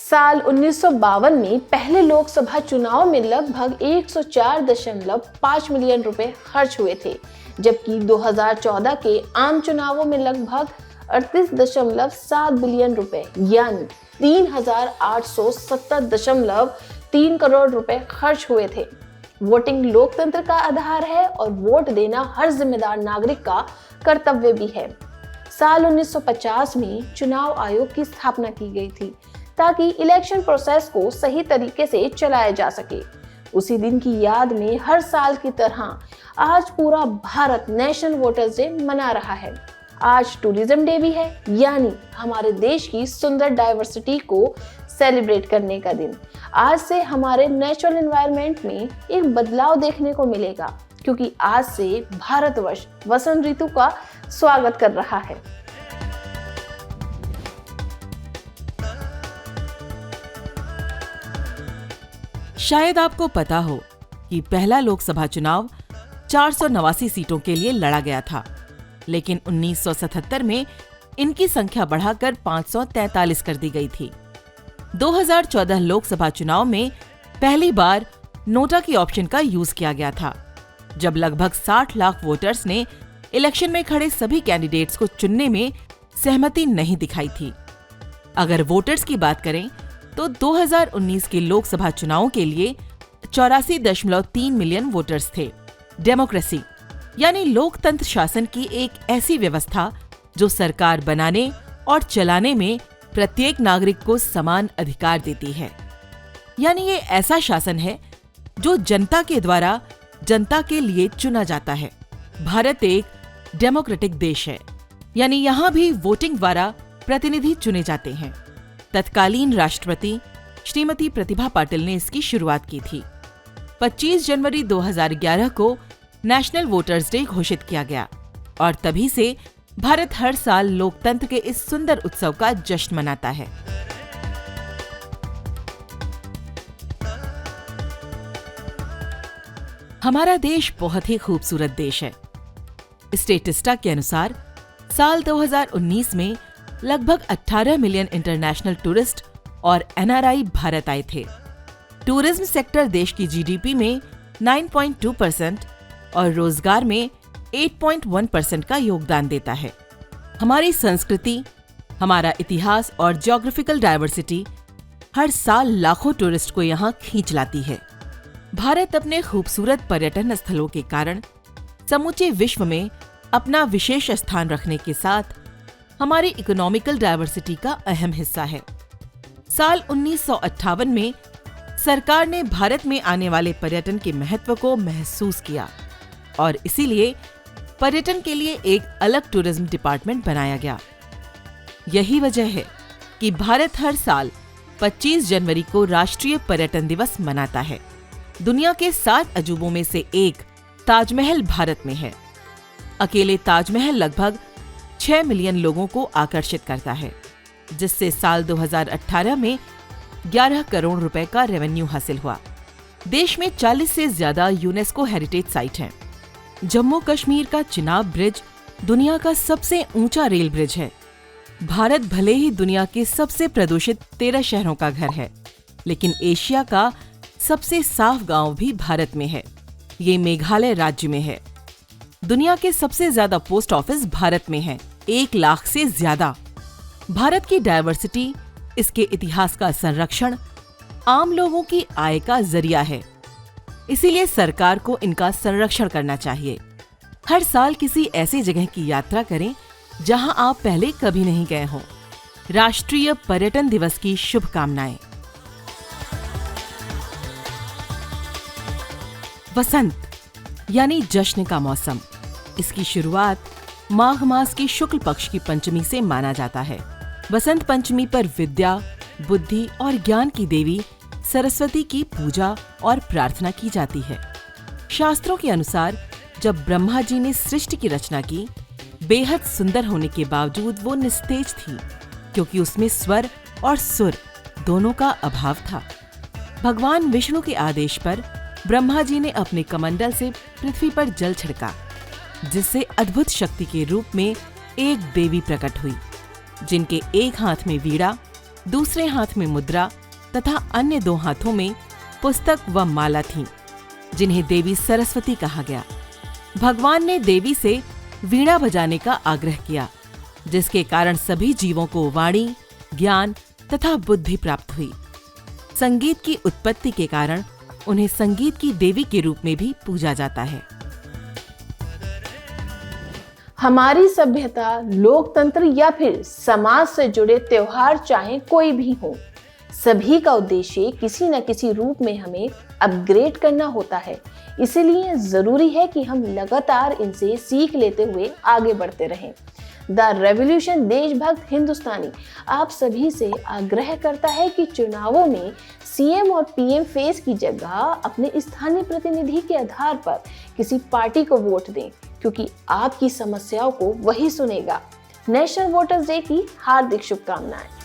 साल 1952 में पहले लोकसभा चुनाव में लगभग 104.5 मिलियन रुपए खर्च हुए थे, जबकि 2014 के आम चुनावों में लगभग 38.7 बिलियन रुपए यानी 3,870.3 करोड़ रुपए खर्च हुए थे। वोटिंग लोकतंत्र का आधार है और वोट देना हर जिम्मेदार नागरिक का कर्तव्य भी है। साल 1950 में चुनाव आयोग की स्थापना की गई थी ताकि इलेक्शन प्रोसेस को सही तरीके से चलाया जा सके। उसी दिन की याद में हर साल की तरह आज पूरा भारत नेशनल वोटर्स डे मना रहा है। आज टूरिज्म डे भी है, यानी हमारे देश की सुंदर डाइवर्सिटी को सेलिब्रेट करने का दिन। आज से हमारे नेचुरल एनवायरनमेंट में एक बदलाव देखने को मिलेगा, क्योंकि आज से भारतवर्ष वसंत ऋतु का स्वागत कर रहा है। शायद आपको पता हो कि पहला लोकसभा चुनाव 489 सीटों के लिए लड़ा गया था, लेकिन 1977 में इनकी संख्या बढ़ाकर 543 कर दी गई थी। 2014 लोकसभा चुनाव में पहली बार नोटा की ऑप्शन का यूज किया गया था, जब लगभग 60 लाख वोटर्स ने इलेक्शन में खड़े सभी कैंडिडेट्स को चुनने में सहमति नहीं दिखाई थी। अगर वोटर्स की बात करें तो 2019 के लोकसभा चुनावों के लिए 84.3 मिलियन वोटर्स थे। डेमोक्रेसी यानी लोकतंत्र शासन की एक ऐसी व्यवस्था जो सरकार बनाने और चलाने में प्रत्येक नागरिक को समान अधिकार देती है। यानी ये ऐसा शासन है जो जनता के द्वारा जनता के लिए चुना जाता है। भारत एक डेमोक्रेटिक देश है, यानी यहाँ भी वोटिंग द्वारा प्रतिनिधि चुने जाते हैं। तत्कालीन राष्ट्रपति श्रीमती प्रतिभा पाटिल ने इसकी शुरुआत की थी। 25 जनवरी 2011 को नेशनल वोटर्स डे घोषित किया गया और तभी से भारत हर साल लोकतंत्र के इस सुंदर उत्सव का जश्न मनाता है। हमारा देश बहुत ही खूबसूरत देश है। स्टेटिस्टा के अनुसार साल 2019 में लगभग 18 मिलियन इंटरनेशनल टूरिस्ट और एनआरआई भारत आए थे। टूरिज्म सेक्टर देश की जीडीपी में 9.2% और रोजगार में 8.1% का योगदान देता है। हमारी संस्कृति, हमारा इतिहास और ज्योग्राफिकल डाइवर्सिटी हर साल लाखों टूरिस्ट को यहाँ खींच लाती है। भारत अपने खूबसूरत पर्यटन स्थलों के कारण समूचे विश्व में अपना विशेष स्थान रखने के साथ हमारी इकोनॉमिकल डाइवर्सिटी का अहम हिस्सा है। साल 1958 में सरकार ने भारत में आने वाले पर्यटन के महत्व को महसूस किया और इसीलिए पर्यटन के लिए एक अलग टूरिज्म डिपार्टमेंट बनाया गया। यही वजह है कि भारत हर साल 25 जनवरी को राष्ट्रीय पर्यटन दिवस मनाता है। दुनिया के 7 अजूबों में से एक ताजमहल भारत में है। अकेले ताजमहल लगभग 6 मिलियन लोगों को आकर्षित करता है, जिससे साल 2018 में 11 करोड़ रुपए का रेवेन्यू हासिल हुआ। देश में 40 से ज्यादा यूनेस्को हेरिटेज साइट हैं। जम्मू कश्मीर का चिनाब ब्रिज दुनिया का सबसे ऊंचा रेल ब्रिज है। भारत भले ही दुनिया के सबसे प्रदूषित 13 शहरों का घर है, लेकिन एशिया का सबसे साफ गांव भी भारत में है। ये मेघालय राज्य में है। दुनिया के सबसे ज्यादा पोस्ट ऑफिस भारत में है, 1 लाख से ज्यादा। भारत की डाइवर्सिटी, इसके इतिहास का संरक्षण आम लोगों की आय का जरिया है। इसीलिए सरकार को इनका संरक्षण करना चाहिए। हर साल किसी ऐसी जगह की यात्रा करें जहां आप पहले कभी नहीं गए हों। राष्ट्रीय पर्यटन दिवस की शुभकामनाएं। वसंत यानी जश्न का मौसम। इसकी शुरुआत माघ मास की शुक्ल पक्ष की पंचमी से माना जाता है। वसंत पंचमी पर विद्या, बुद्धि और ज्ञान की देवी सरस्वती की पूजा और प्रार्थना की जाती है। शास्त्रों के अनुसार जब ब्रह्मा जी ने सृष्टि की रचना की, बेहद सुंदर होने के बावजूद वो निस्तेज थी, क्योंकि उसमें स्वर और सुर दोनों का अभाव था। भगवान विष्णु के आदेश पर ब्रह्मा जी ने अपने कमंडल से पृथ्वी पर जल छिड़का, जिससे अद्भुत शक्ति के रूप में एक देवी प्रकट हुई, जिनके एक हाथ में वीणा, दूसरे हाथ में मुद्रा तथा अन्य 2 हाथों में पुस्तक व माला थी, जिन्हें देवी सरस्वती कहा गया। भगवान ने देवी से वीणा बजाने का आग्रह किया, जिसके कारण सभी जीवों को वाणी, ज्ञान तथा बुद्धि प्राप्त हुई। संगीत की उत्पत्ति के कारण उन्हें संगीत की देवी के रूप में भी पूजा जाता है। हमारी सभ्यता, लोकतंत्र या फिर समाज से जुड़े त्योहार चाहे कोई भी हो, सभी का उद्देश्य किसी न किसी रूप में हमें अपग्रेड करना होता है। इसीलिए जरूरी है कि हम लगातार इनसे सीख लेते हुए आगे बढ़ते रहें। द रेवोल्यूशन देशभक्त हिंदुस्तानी आप सभी से आग्रह करता है कि चुनावों में सीएम और पीएम फेस की जगह अपने स्थानीय प्रतिनिधि के आधार पर किसी पार्टी को वोट दें, क्योंकि आपकी समस्याओं को वही सुनेगा। नेशनल वोटर्स डे की हार्दिक शुभकामनाएं।